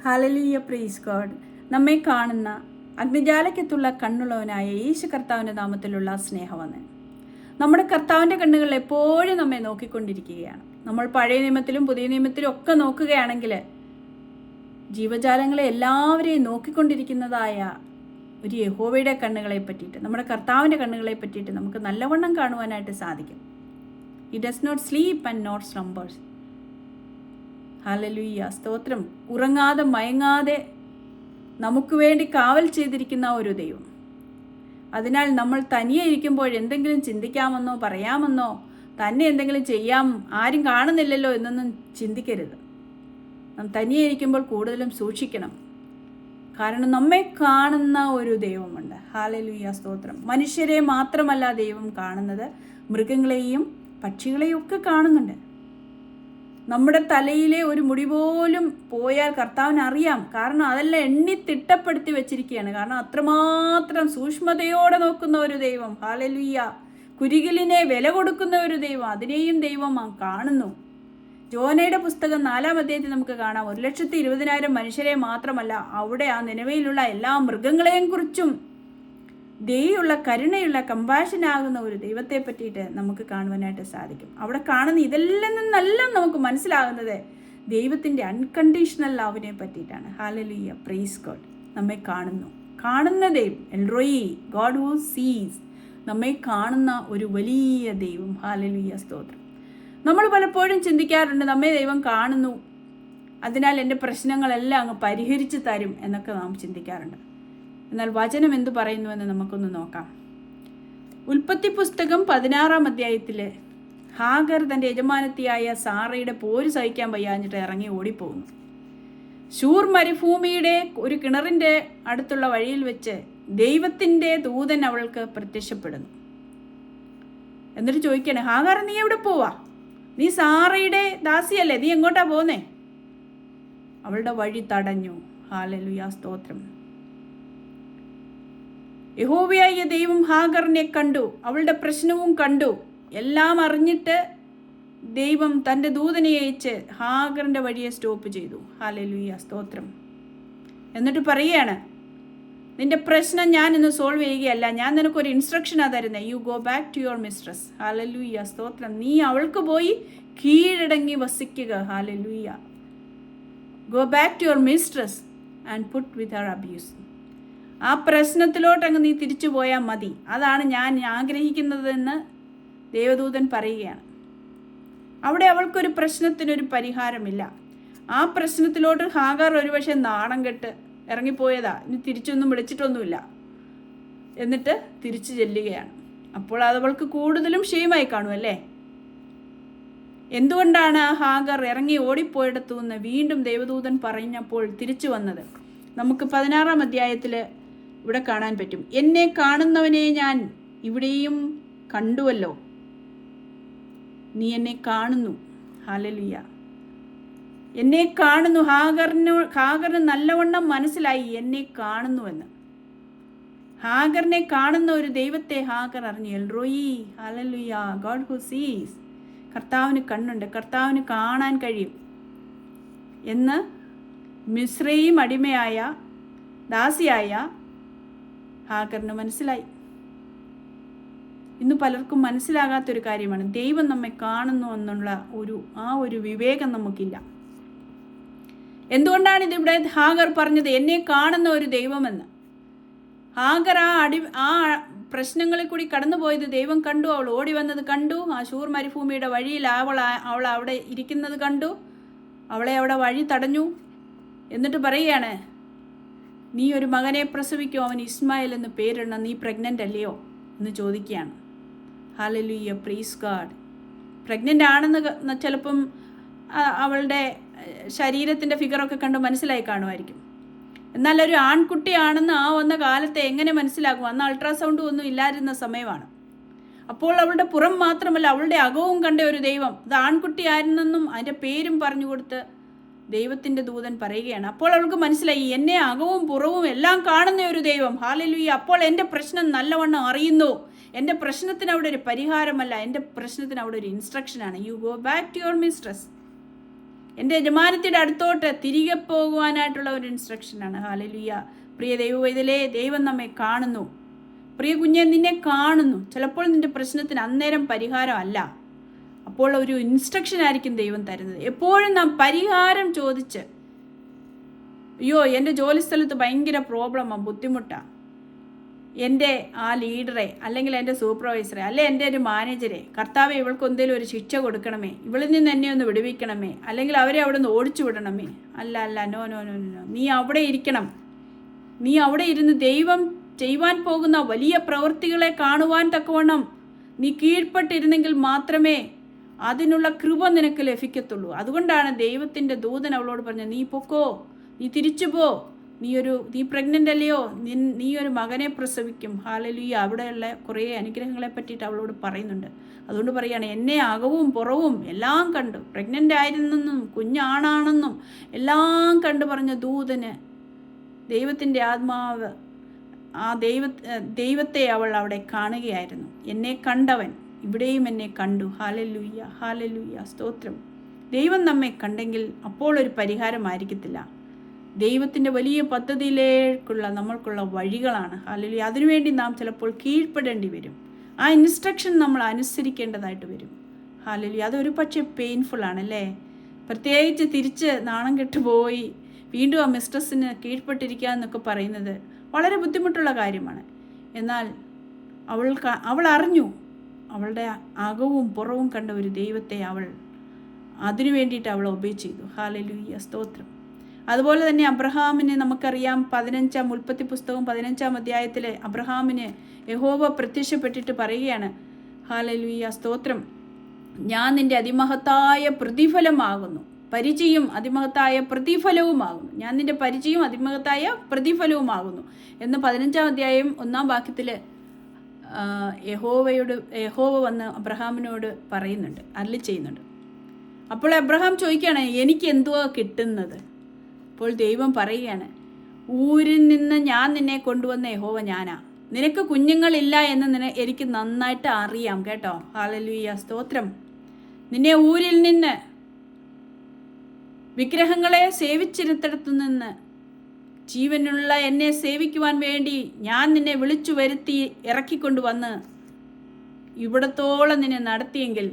Hallelujah, praise God. നമ്മെ കാണുന്ന അഗ്നിജാലയ്ക്കത്തുള്ള കണ്ണുള്ളവനായ യേശു കർത്താവിൻ്റെ നാമത്തിലുള്ള സ്നേഹവന്ദനം. നമ്മുടെ കർത്താവിൻ്റെ കണ്ണുകൾ എപ്പോഴും നമ്മെ നോക്കിക്കൊണ്ടിരിക്കുകയാണ്. നമ്മൾ പഴയ നിയമത്തിലും പുതിയ നിയമത്തിലും ഒക്കെ നോക്കുകയാണെങ്കിൽ ജീവജാലങ്ങളെ എല്ലാവരെയും നോക്കിക്കൊണ്ടിരിക്കുന്നതായ ഒരു യഹോവയുടെ കണ്ണുകളെ പറ്റിയിട്ട്, നമ്മുടെ കർത്താവിൻ്റെ കണ്ണുകളെ പറ്റിയിട്ട് നമുക്ക് നല്ലവണ്ണം കാണുവാനായിട്ട് സാധിക്കും. He does not sleep and not slumbers. Hallelujah, സ്തോത്രം. ഉറങ്ങാതെ മയങ്ങാതെ നമുക്ക് വേണ്ടി കാവൽ ചെയ്തിരിക്കുന്ന ഒരു ദൈവം. അതിനാൽ നമ്മൾ തനിയെ ഇരിക്കുമ്പോൾ എന്തെങ്കിലും ചിന്തിക്കാമെന്നോ പറയാമെന്നോ തന്നെ എന്തെങ്കിലും ചെയ്യാം, ആരും കാണുന്നില്ലല്ലോ എന്നൊന്നും ചിന്തിക്കരുത്. നാം തനിയെ ഇരിക്കുമ്പോൾ കൂടുതലും സൂക്ഷിക്കണം. കാരണം നമ്മെ കാണുന്ന ഒരു ദൈവമുണ്ട്. ഹല്ലേലൂയ, സ്തോത്രം. മനുഷ്യരെ മാത്രമല്ല ദൈവം കാണുന്നത്, മൃഗങ്ങളെയും പക്ഷികളെയും ഒക്കെ കാണുന്നുണ്ട്. നമ്മുടെ തലയിലെ ഒരു മുടി പോലും പോയാൽ കർത്താവിന് അറിയാം. കാരണം അതെല്ലാം എണ്ണി തിട്ടപ്പെടുത്തി വെച്ചിരിക്കുകയാണ്. കാരണം അത്രമാത്രം സൂക്ഷ്മതയോടെ നോക്കുന്ന ഒരു ദൈവം. ഹല്ലേലൂയ. കുരികിലിനെ വില കൊടുക്കുന്ന ഒരു ദൈവം, അതിനെയും ദൈവം കാണുന്നു. ജോനയുടെ പുസ്തകം 4-ാം അധ്യായത്തിൽ നമുക്ക് കാണാം, 1,20,000 മനുഷ്യരെ മാത്രമല്ല, അവിടെ ആ നിലവിലുള്ള എല്ലാ മൃഗങ്ങളെയും കുറിച്ചും ദയുള്ള കരുണയുള്ള കമ്പാഷനാകുന്ന ഒരു ദൈവത്തെ പറ്റിയിട്ട് നമുക്ക് കാണുവാനായിട്ട് സാധിക്കും. അവിടെ കാണുന്ന ഇതെല്ലാം നിന്നെല്ലാം നമുക്ക് മനസ്സിലാകുന്നത് ദൈവത്തിൻ്റെ അൺകണ്ടീഷണൽ ലവിനെ പറ്റിയിട്ടാണ്. Hallelujah, praise God. നമ്മെ കാണുന്ന ദൈവം, എൽറോയി, ഗോഡ് ഹൂ സീസ്. നമ്മെ കാണുന്ന ഒരു വലിയ ദൈവം. ഹല്ലേലൂയ, സ്തോത്രം. നമ്മൾ പലപ്പോഴും ചിന്തിക്കാറുണ്ട്, നമ്മെ ദൈവം കാണുന്നു, അതിനാൽ എൻ്റെ പ്രശ്നങ്ങളെല്ലാം അങ്ങ് പരിഹരിച്ചു തരും എന്നൊക്കെ നാം ചിന്തിക്കാറുണ്ട്. എന്നാൽ വചനം എന്തു പറയുന്നുവെന്ന് നമുക്കൊന്ന് നോക്കാം. ഉൽപ്പത്തി പുസ്തകം 16-ാം അധ്യായത്തിൽ ഹാഗർ തൻ്റെ യജമാനത്തിയായ സാറയുടെ പോര് സഹിക്കാൻ വയ്യാഞ്ഞിട്ട് ഇറങ്ങി ഓടിപ്പോകുന്നു. ശൂർ മരുഭൂമിയുടെ ഒരു കിണറിൻ്റെ അടുത്തുള്ള വഴിയിൽ വെച്ച് ദൈവത്തിൻ്റെ ദൂതൻ അവൾക്ക് പ്രത്യക്ഷപ്പെടുന്നു. എന്നിട്ട് ചോദിക്കണേ, ഹാഗർ, നീ എവിടെ പോവാ? നീ സാറയുടെ ദാസിയല്ലേ, നീ എങ്ങോട്ടാ പോന്നേ? അവളുടെ വഴി തടഞ്ഞു. ഹല്ലേലൂയ, സ്തോത്രം. യഹോവയായ ദൈവം ഹാഗറിനെ കണ്ടു, അവളുടെ പ്രശ്നവും കണ്ടു. എല്ലാം അറിഞ്ഞിട്ട് ദൈവം തൻ്റെ ദൂതനെ അയച്ച് ഹാഗറിൻ്റെ വഴിയെ സ്റ്റോപ്പ് ചെയ്തു. ഹല്ലേലൂയ, സ്തോത്രം. എന്നിട്ട് പറയുകയാണ്, നിന്റെ പ്രശ്നം ഞാൻ ഇന്ന് സോൾവ് ചെയ്യുകയല്ല, ഞാൻ നിനക്കൊരു ഇൻസ്ട്രക്ഷനാണ് തരുന്നത്. You go back to your mistress. Hallelujah, സ്തോത്രം. നീ അവൾക്ക് പോയി കീഴടങ്ങി വസിക്കുക. Hallelujah. Go back to your mistress and put with her abuse. ആ പ്രശ്നത്തിലോട്ടങ്ങ് നീ തിരിച്ചു പോയാൽ മതി, അതാണ് ഞാൻ ആഗ്രഹിക്കുന്നതെന്ന് ദേവദൂതൻ പറയുകയാണ്. അവിടെ അവൾക്കൊരു പ്രശ്നത്തിനൊരു പരിഹാരമില്ല. ആ പ്രശ്നത്തിലോട്ട് ഹാഗർ ഒരുപക്ഷെ നാണം കെട്ട് ഇറങ്ങിപ്പോയതാ, ഇനി തിരിച്ചൊന്നും വിളിച്ചിട്ടൊന്നുമില്ല, എന്നിട്ട് തിരിച്ചു ചെല്ലുകയാണ്. അപ്പോൾ അതവൾക്ക് കൂടുതലും ക്ഷീണമായി കാണുമല്ലേ? എന്തുകൊണ്ടാണ് ആ ഹാഗർ ഇറങ്ങി ഓടിപ്പോയിടത്തു നിന്ന് വീണ്ടും ദേവദൂതൻ പറഞ്ഞപ്പോൾ തിരിച്ചു വന്നത്? നമുക്ക് 16-ാം അധ്യായത്തിൽ ഇവിടെ കാണാൻ പറ്റും. എന്നെ കാണുന്നവനെ ഞാൻ ഇവിടെയും കണ്ടുവല്ലോ, നീ എന്നെ കാണുന്നു. ഹല്ലേലൂയ, എന്നെ കാണുന്നു. ഹാഗറിന് നല്ലവണ്ണം മനസ്സിലായി എന്നെ കാണുന്നുവെന്ന്. ഹാഗറിനെ കാണുന്ന ഒരു ദൈവത്തെ ഹാഗർ അറിഞ്ഞു. എൽറോയി, ഹല്ലേലൂയ, ഗോഡ് ഹു സീസ്. കർത്താവിന് കണ്ണുണ്ട്, കർത്താവിന് കാണാൻ കഴിയും എന്ന് മിസ്രയീം അടിമയായ ദാസിയായ ഹാഗറിന് മനസ്സിലായി. ഇന്ന് പലർക്കും മനസ്സിലാകാത്തൊരു കാര്യമാണ്, ദൈവം നമ്മെ കാണുന്നു എന്നുള്ള ഒരു വിവേകം നമുക്കില്ല. എന്തുകൊണ്ടാണ് ഇതിവിടെ ഹാഗർ പറഞ്ഞത് എന്നെ കാണുന്ന ഒരു ദൈവമെന്ന്? ഹാഗർ ആ പ്രശ്നങ്ങളിൽ കൂടി കടന്നുപോയത് ദൈവം കണ്ടു. അവൾ ഓടി വന്നത് കണ്ടു. ആ ശൂർ മരുഭൂമിയുടെ വഴിയിൽ അവൾ അവിടെ ഇരിക്കുന്നത് കണ്ടു. അവളെ അവിടെ വഴി തടഞ്ഞു. എന്നിട്ട് പറയുകയാണ്, നീ ഒരു മകനെ പ്രസവിക്കും, അവൻ ഇസ്മായിൽ എന്ന് പേരിടണം, നീ പ്രഗ്നൻ്റ് അല്ലയോ എന്ന് ചോദിക്കുകയാണ്. Hallelujah, praise God. പ്രഗ്നൻ്റ് ആണെന്ന് ചിലപ്പം അവളുടെ ശരീരത്തിൻ്റെ ഫിഗറൊക്കെ കണ്ട് മനസ്സിലായി കാണുമായിരിക്കും. എന്നാൽ ഒരു ആൺകുട്ടിയാണെന്ന് ആ വന്ന കാലത്തെ എങ്ങനെ മനസ്സിലാകും? അന്ന് അൾട്രാസൗണ്ടും ഒന്നും ഇല്ലാതിരുന്ന സമയമാണ്. അപ്പോൾ അവളുടെ പുറം മാത്രമല്ല, അവളുടെ അകവും കണ്ട ഒരു ദൈവം. അത് ആൺകുട്ടിയായിരുന്നെന്നും അതിൻ്റെ പേരും പറഞ്ഞു കൊടുത്ത് ദൈവത്തിൻ്റെ ദൂതൻ പറയുകയാണ്. അപ്പോൾ അവൾക്ക് മനസ്സിലായി, എന്നെ അകവും പുറവും എല്ലാം കാണുന്ന ഒരു ദൈവം. ഹല്ലേലൂയ. അപ്പോൾ എൻ്റെ പ്രശ്നം നല്ലവണ്ണം അറിയുന്നു. എൻ്റെ പ്രശ്നത്തിന് അവിടെ ഒരു പരിഹാരമല്ല, എൻ്റെ പ്രശ്നത്തിന് അവിടെ ഒരു ഇൻസ്ട്രക്ഷനാണ്. You go back to your mistress. എൻ്റെ യജമാനത്തിൻ്റെ അടുത്തോട്ട് തിരികെ പോകുവാനായിട്ടുള്ള ഒരു ഇൻസ്ട്രക്ഷനാണ്. ഹല്ലേലൂയ. പ്രിയ ദൈവവൈതലേ, ദൈവം നമ്മെ കാണുന്നു. പ്രിയ കുഞ്ഞെ, നിന്നെ കാണുന്നു. ചിലപ്പോൾ നിൻ്റെ പ്രശ്നത്തിന് അന്നേരം പരിഹാരം അല്ല, അപ്പോൾ ഒരു ഇൻസ്ട്രക്ഷൻ ആയിരിക്കും ദൈവം തരുന്നത്. എപ്പോഴും നാം പരിഹാരം ചോദിച്ച്, അയ്യോ എൻ്റെ ജോലിസ്ഥലത്ത് ഭയങ്കര പ്രോബ്ലമാണ്, ബുദ്ധിമുട്ടാണ്, എൻ്റെ ആ ലീഡറെ അല്ലെങ്കിൽ എൻ്റെ സൂപ്പർവൈസറെ അല്ലെ എൻ്റെ ഒരു മാനേജരെ, കർത്താവെ ഇവൾക്ക് എന്തെങ്കിലും ഒരു ശിക്ഷ കൊടുക്കണമേ, ഇവളിൽ നിന്ന് എന്നെ ഒന്ന് വിടുവിക്കണമേ, അല്ലെങ്കിൽ അവരെ അവിടെ നിന്ന് ഓടിച്ചു വിടണമേ. അല്ല, നോ നോ നോ നോ. നീ അവിടെ ഇരിക്കണം. നീ അവിടെ ഇരുന്ന് ദൈവം ചെയ്യുവാൻ പോകുന്ന വലിയ പ്രവൃത്തികളെ കാണുവാൻ തക്കവണ്ണം നീ കീഴ്പ്പെട്ടിരുന്നെങ്കിൽ മാത്രമേ അതിനുള്ള കൃപ നിനക്ക് ലഭിക്കത്തുള്ളൂ. അതുകൊണ്ടാണ് ദൈവത്തിൻ്റെ ദൂതൻ അവളോട് പറഞ്ഞത്, നീ പൊക്കോ, നീ തിരിച്ചു പോ, നീ പ്രഗ്നൻ്റ് അല്ലയോ, നീ ഒരു മകനെ പ്രസവിക്കും. ഹല്ലേലൂയ. അവിടെയുള്ള കുറേ അനുഗ്രഹങ്ങളെ പറ്റിയിട്ട് അവളോട് പറയുന്നുണ്ട്. അതുകൊണ്ട് പറയുകയാണ്, എന്നെ അകവും പുറവും എല്ലാം കണ്ടു, പ്രഗ്നൻ്റ് ആയിരുന്നെന്നും കുഞ്ഞാണാണെന്നും എല്ലാം കണ്ടു പറഞ്ഞ ദൂതന് ദൈവത്തിൻ്റെ ആത്മാവ്, ആ ദൈവത്തെ അവൾ അവിടെ കാണുകയായിരുന്നു. എന്നെ കണ്ടവൻ ഇവിടെയും എന്നെ കണ്ടു. ഹല്ലേലൂയ, ഹല്ലേലൂയ, സ്തോത്രം. ദൈവം നമ്മെ കണ്ടെങ്കിൽ അപ്പോൾ ഒരു പരിഹാരമായിരിക്കത്തില്ല, ദൈവത്തിൻ്റെ വലിയ പദ്ധതിയിലേക്കുള്ള നമ്മൾക്കുള്ള വഴികളാണ്. ഹല്ലേലൂയ. അതിനുവേണ്ടി നാം ചിലപ്പോൾ കീഴ്പ്പെടേണ്ടി വരും. ആ ഇൻസ്ട്രക്ഷൻ നമ്മൾ അനുസരിക്കേണ്ടതായിട്ട് വരും. ഹല്ലേലൂയ. അതൊരു പക്ഷേ പെയിൻഫുൾ ആണല്ലേ, പ്രത്യേകിച്ച് തിരിച്ച് നാണം കെട്ടുപോയി വീണ്ടും ആ മിസ്ട്രസ്സിന് കീഴ്പ്പെട്ടിരിക്കുക എന്നൊക്കെ പറയുന്നത് വളരെ ബുദ്ധിമുട്ടുള്ള കാര്യമാണ്. എന്നാൽ അവൾ അറിഞ്ഞു, അവളുടെ അകവും പുറവും കണ്ട ഒരു ദൈവത്തെ അവൾ അതിനു വേണ്ടിയിട്ട് അവൾ ഒബേ ചെയ്തു. ഹല്ലേലൂയ, സ്തോത്രം. അതുപോലെ തന്നെ അബ്രഹാമിന് നമുക്കറിയാം, ഉൽപ്പത്തി പുസ്തകം 15-ാം അധ്യായത്തിൽ അബ്രഹാമിന് യഹോവ പ്രത്യക്ഷപ്പെട്ടിട്ട് പറയുകയാണ്, ഹല്ലേലൂയ, സ്തോത്രം, ഞാൻ നിൻ്റെ അതിമഹത്തായ പ്രതിഫലമാകുന്നു, പരിചയം അതിമഹത്തായ പ്രതിഫലവുമാകുന്നു, ഞാൻ നിൻ്റെ പരിചയം അതിമഹത്തായ പ്രതിഫലവുമാകുന്നു എന്ന് 15-ാം അധ്യായം 1-ാം വാക്യത്തിൽ യഹോവ വന്ന് അബ്രഹാമിനോട് പറയുന്നുണ്ട്, അരുളി ചെയ്യുന്നുണ്ട്. അപ്പോൾ അബ്രഹാം ചോദിക്കുകയാണ്, എനിക്ക് എന്തുവാ കിട്ടുന്നത്? അപ്പോൾ ദൈവം പറയുകയാണ്, ഊരിൽ നിന്ന് ഞാൻ നിന്നെ കൊണ്ടുവന്ന യഹോവ ഞാനാ, നിനക്ക് കുഞ്ഞുങ്ങളില്ല എന്ന് എനിക്ക് നന്നായിട്ട് അറിയാം കേട്ടോ. ഹല്ലേലൂയ, സ്തോത്രം. നിന്നെ ഊരിൽ നിന്ന്, വിഗ്രഹങ്ങളെ സേവിച്ചിരുത്തിടത്തു നിന്ന് ജീവനുള്ള എന്നെ സേവിക്കുവാൻ വേണ്ടി ഞാൻ നിന്നെ വിളിച്ചു വരുത്തി ഇറക്കിക്കൊണ്ടുവന്ന് ഇവിടത്തോളം നിന്നെ നടത്തിയെങ്കിൽ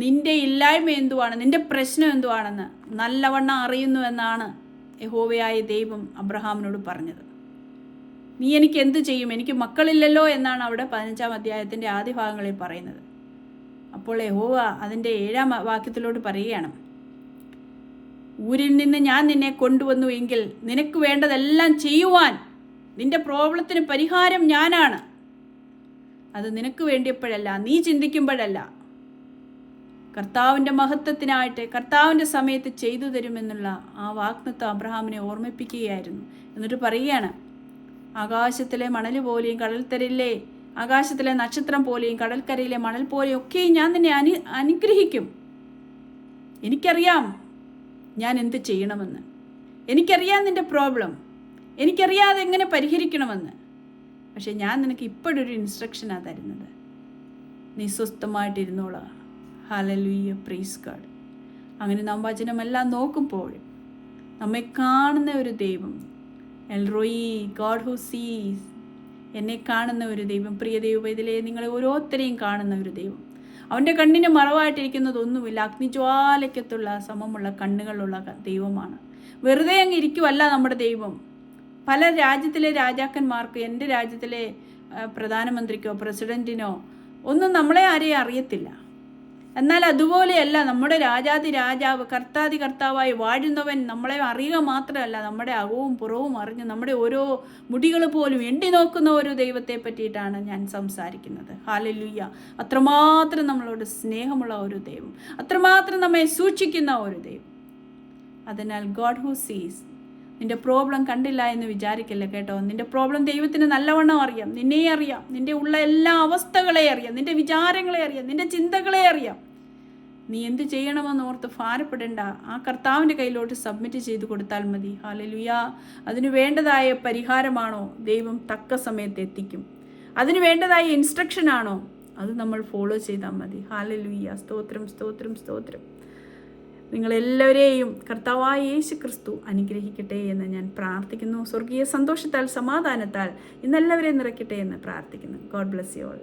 നിന്റെ ഇല്ലായ്മ എന്തുവാണ്, നിന്റെ പ്രശ്നം എന്തുവാണെന്ന് നല്ലവണ്ണം അറിയുന്നുവെന്നാണ് യഹോവയായ ദൈവം അബ്രഹാമിനോട് പറഞ്ഞത്. നീ എനിക്ക് എന്ത് ചെയ്യും, എനിക്ക് മക്കളില്ലല്ലോ എന്നാണ് അവിടെ 15-ാം അധ്യായത്തിൻ്റെ ആദ്യ ഭാഗങ്ങളിൽ പറയുന്നത്. അപ്പോൾ യഹോവ അതിൻ്റെ 7-ാം വാക്യത്തിലോട് പറയുകയാണ്, ഊരിൽ നിന്ന് ഞാൻ നിന്നെ കൊണ്ടുവന്നു എങ്കിൽ നിനക്ക് വേണ്ടതെല്ലാം ചെയ്യുവാൻ, നിന്റെ പ്രോബ്ലത്തിന് പരിഹാരം ഞാനാണ്. അത് നിനക്ക് വേണ്ടിയപ്പോഴല്ല, നീ ചിന്തിക്കുമ്പോഴല്ല, കർത്താവിൻ്റെ മഹത്വത്തിനായിട്ട് കർത്താവിൻ്റെ സമയത്ത് ചെയ്തു തരുമെന്നുള്ള ആ വാഗ്ദത്തം അബ്രഹാമിനെ ഓർമ്മിപ്പിക്കുകയായിരുന്നു. എന്നിട്ട് പറയുകയാണ്, ആകാശത്തിലെ മണൽ പോലെയും കടൽത്തരയിലെ ആകാശത്തിലെ നക്ഷത്രം പോലെയും കടൽക്കരയിലെ മണൽ പോലെയും ഒക്കെയും ഞാൻ നിന്നെ അനുഗ്രഹിക്കും. എനിക്കറിയാം ഞാൻ എന്ത് ചെയ്യണമെന്ന്, എനിക്കറിയാം നിൻ്റെ പ്രോബ്ലം, എനിക്കറിയാതെ എങ്ങനെ പരിഹരിക്കണമെന്ന്. പക്ഷെ ഞാൻ നിനക്ക് ഇപ്പോഴൊരു ഇൻസ്ട്രക്ഷനാണ് തരുന്നത്, നീ സ്വസ്ഥമായിട്ടിരുന്നോളാം. Hallelujah, praise God. അങ്ങനെ നാം വചനമെല്ലാം നോക്കുമ്പോൾ നമ്മെ കാണുന്ന ഒരു ദൈവം, എൽ റോയി, ഗോഡ് ഹു സീസ്, എന്നെ കാണുന്ന ഒരു ദൈവം. പ്രിയ ദൈവവേദിലെ നിങ്ങളെ ഓരോരുത്തരെയും കാണുന്ന ഒരു ദൈവം. അവൻ്റെ കണ്ണിന് മറവായിട്ടിരിക്കുന്നതൊന്നുമില്ല, അഗ്നിജ്വാലയ്ക്കത്തുള്ള സമമുള്ള കണ്ണുകളുള്ള ദൈവമാണ്. വെറുതെ അങ്ങ് ഇരിക്കുവല്ല നമ്മുടെ ദൈവം. പല രാജ്യത്തിലെ രാജാക്കന്മാർക്ക്, എൻ്റെ രാജ്യത്തിലെ പ്രധാനമന്ത്രിക്കോ പ്രസിഡൻറ്റിനോ ഒന്നും നമ്മളെ ആരെയും അറിയത്തില്ല. എന്നാൽ അതുപോലെയല്ല നമ്മുടെ രാജാതി രാജാവ്, കർത്താതി കർത്താവായി വാഴുന്നവൻ നമ്മളെ അറിയുക മാത്രമല്ല, നമ്മുടെ അകവും പുറവും അറിഞ്ഞ് നമ്മുടെ ഓരോ മുടികൾ പോലും എണ്ണി നോക്കുന്ന ഒരു ദൈവത്തെ പറ്റിയിട്ടാണ് ഞാൻ സംസാരിക്കുന്നത്. ഹല്ലേലൂയ. അത്രമാത്രം നമ്മളോട് സ്നേഹമുള്ള ഒരു ദൈവം, അത്രമാത്രം നമ്മെ സൂക്ഷിക്കുന്ന ഒരു ദൈവം. അതിനാൽ ഗോഡ് ഹു സീസ്, നിൻ്റെ പ്രോബ്ലം കണ്ടില്ല എന്ന് വിചാരിക്കില്ല കേട്ടോ. നിൻ്റെ പ്രോബ്ലം ദൈവത്തിന് നല്ലവണ്ണം അറിയാം, നിന്നെ അറിയാം, നിൻ്റെ ഉള്ള എല്ലാ അവസ്ഥകളെ അറിയാം, നിൻ്റെ വിചാരങ്ങളെ അറിയാം, നിൻ്റെ ചിന്തകളെ അറിയാം. നീ എന്ത് ചെയ്യണമെന്ന് ഓർത്ത് ഭാരപ്പെടേണ്ട, ആ കർത്താവിൻ്റെ കയ്യിലോട്ട് സബ്മിറ്റ് ചെയ്ത് കൊടുത്താൽ മതി. ഹല്ലേലൂയ. അതിന് വേണ്ടതായ പരിഹാരമാണോ ദൈവം തക്ക സമയത്ത് എത്തിക്കും. അതിന് വേണ്ടതായ ഇൻസ്ട്രക്ഷനാണോ അത് നമ്മൾ ഫോളോ ചെയ്താൽ മതി. ഹല്ലേലൂയ, സ്തോത്രം, സ്തോത്രം, സ്തോത്രം. നിങ്ങളെല്ലാവരെയും കർത്താവായ യേശു ക്രിസ്തു അനുഗ്രഹിക്കട്ടെ എന്ന് ഞാൻ പ്രാർത്ഥിക്കുന്നു. സ്വർഗീയ സന്തോഷത്താൽ സമാധാനത്താൽ ഇന്നെല്ലാവരെയും നിറയ്ക്കട്ടെ എന്ന് പ്രാർത്ഥിക്കുന്നു. God bless you all.